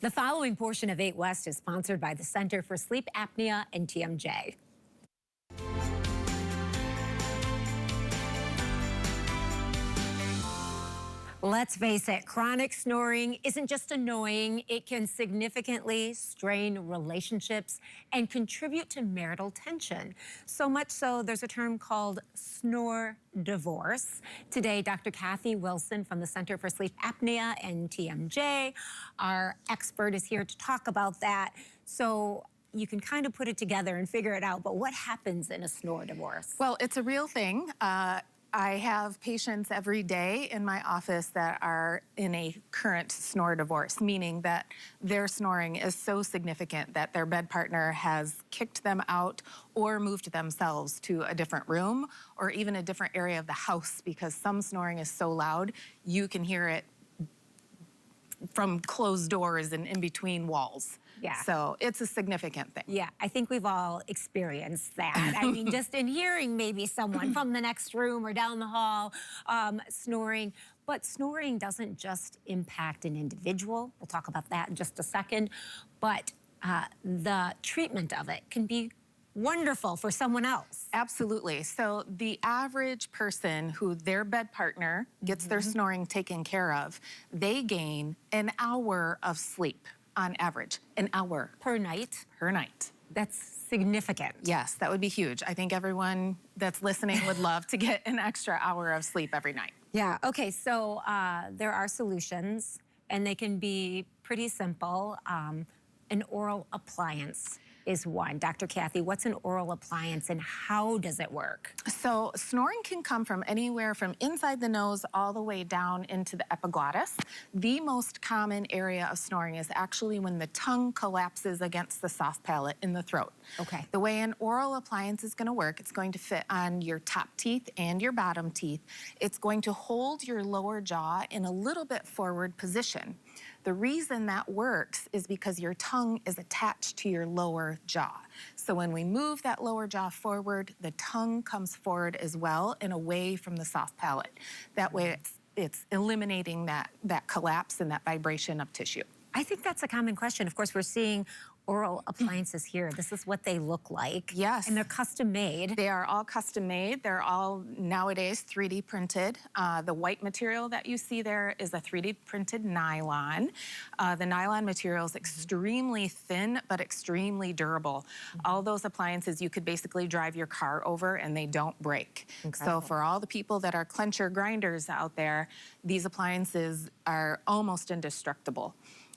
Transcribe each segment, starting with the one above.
The following portion of 8 West is sponsored by the Center for Sleep Apnea and TMJ. Let's face it, chronic snoring isn't just annoying, it can significantly strain relationships and contribute to marital tension. So much so, there's a term called snore divorce. Today, Dr. Kathi Wilson from the Center for Sleep Apnea and TMJ, our expert, is here to talk about that. So you can kind of put it together and figure it out, but what happens in a snore divorce? Well, it's a real thing. I have patients every day in my office that are in a current snore divorce, meaning that their snoring is so significant that their bed partner has kicked them out or moved themselves to a different room or even a different area of the house, because some snoring is so loud you can hear it from closed doors and in between walls. Yeah. So it's a significant thing. Yeah, I think we've all experienced that. I mean, just in hearing maybe someone from the next room or down the hall snoring. But snoring doesn't just impact an individual. We'll talk about that in just a second. But the treatment of it can be wonderful for someone else. Absolutely. So the average person who their bed partner gets their snoring taken care of, they gain an hour of sleep on average. An hour. Per night. Per night. That's significant. Yes, that would be huge. I think everyone that's listening would love to get an extra hour of sleep every night. Yeah, okay, so there are solutions, and they can be pretty simple. An oral appliance is one. Dr. Kathi, what's an oral appliance and how does it work? So snoring can come from anywhere from inside the nose all the way down into the epiglottis. The most common area of snoring is actually when the tongue collapses against the soft palate in the throat. Okay. The way an oral appliance is going to work, it's going to fit on your top teeth and your bottom teeth. It's going to hold your lower jaw in a little bit forward position. The reason that works is because your tongue is attached to your lower jaw. So when we move that lower jaw forward, the tongue comes forward as well and away from the soft palate. That way it's eliminating that collapse and that vibration of tissue. I think that's a common question. Of course, we're seeing oral appliances here. This is what they look like. Yes. And they're custom made. They are all custom made. They're all nowadays 3D printed. The white material that you see there is a 3D printed nylon. The nylon material is extremely thin, but extremely durable. All those appliances, you could basically drive your car over and they don't break. Incredible. So for all the people that are clencher grinders out there, these appliances are almost indestructible.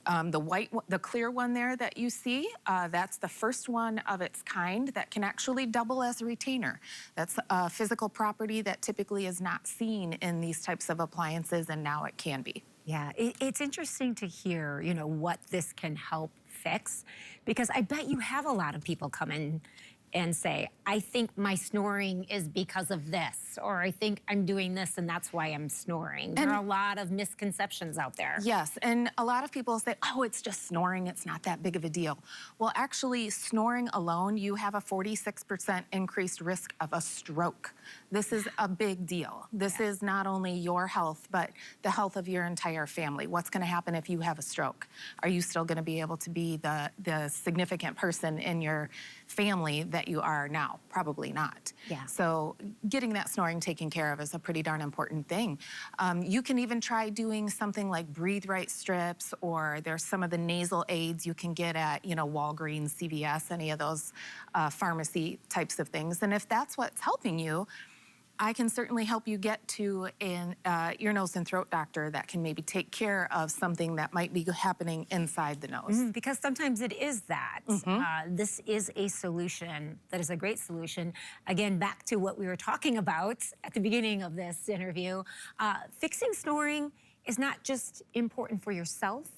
The clear one there that you see, that's the first one of its kind that can actually double as a retainer. That's a physical property that typically is not seen in these types of appliances, and now it can be. Yeah, it's interesting to hear, you know, what this can help fix, because I bet you have a lot of people come in and say, I think my snoring is because of this, or I think I'm doing this and that's why I'm snoring. There are a lot of misconceptions out there. Yes, and a lot of people say, oh, it's just snoring, it's not that big of a deal. Well, actually, snoring alone, you have a 46% increased risk of a stroke. This is a big deal. This is not only your health, but the health of your entire family. What's gonna happen if you have a stroke? Are you still gonna be able to be the significant person in your family that you are now? Probably not. Yeah. So getting that snoring taken care of is a pretty darn important thing. You can even try doing something like breathe right strips, or there's some of the nasal aids you can get at, you know, Walgreens, CVS, any of those pharmacy types of things. And if that's what's helping you, I can certainly help you get to an ear, nose, and throat doctor that can maybe take care of something that might be happening inside the nose. Because sometimes it is that. This is a solution that is a great solution. Again, back to what we were talking about at the beginning of this interview, fixing snoring is not just important for yourself,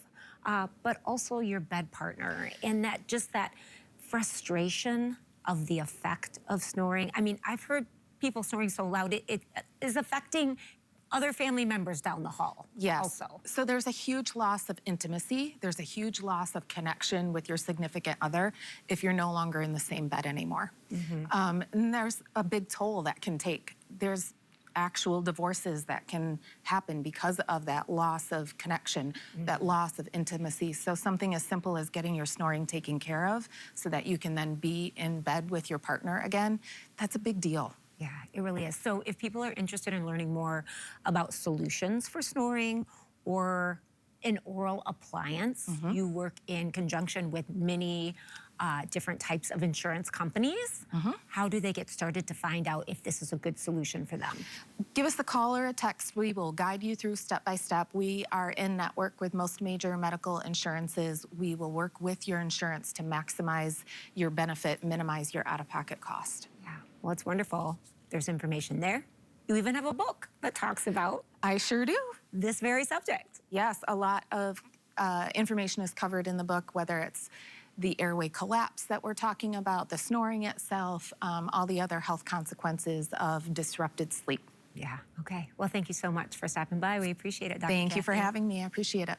but also your bed partner, and that frustration of the effect of snoring. I mean, I've heard people snoring so loud, it is affecting other family members down the hall. Yes. Also. So there's a huge loss of intimacy. There's a huge loss of connection with your significant other if you're no longer in the same bed anymore. And there's a big toll that can take. actual divorces that can happen because of that loss of connection, that loss of intimacy. So something as simple as getting your snoring taken care of so that you can then be in bed with your partner again, that's a big deal. Yeah, it really is. So if people are interested in learning more about solutions for snoring or an oral appliance, you work in conjunction with many different types of insurance companies. How do they get started to find out if this is a good solution for them? Give us a call or a text. We will guide you through step by step. We are in network with most major medical insurances. We will work with your insurance to maximize your benefit, minimize your out-of-pocket cost. Yeah, well, it's wonderful. There's information there. You even have a book that talks about I sure do. this very subject. Yes, a lot of information is covered in the book, whether it's the airway collapse that we're talking about, the snoring itself, all the other health consequences of disrupted sleep. Yeah, okay. Well, thank you so much for stopping by. We appreciate it, Dr. Thank you for Kathi. having me. I appreciate it.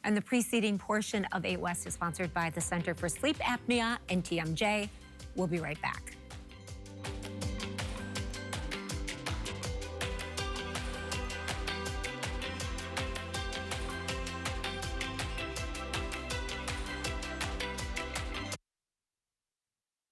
And the preceding portion of 8 West is sponsored by the Center for Sleep Apnea and TMJ. We'll be right back.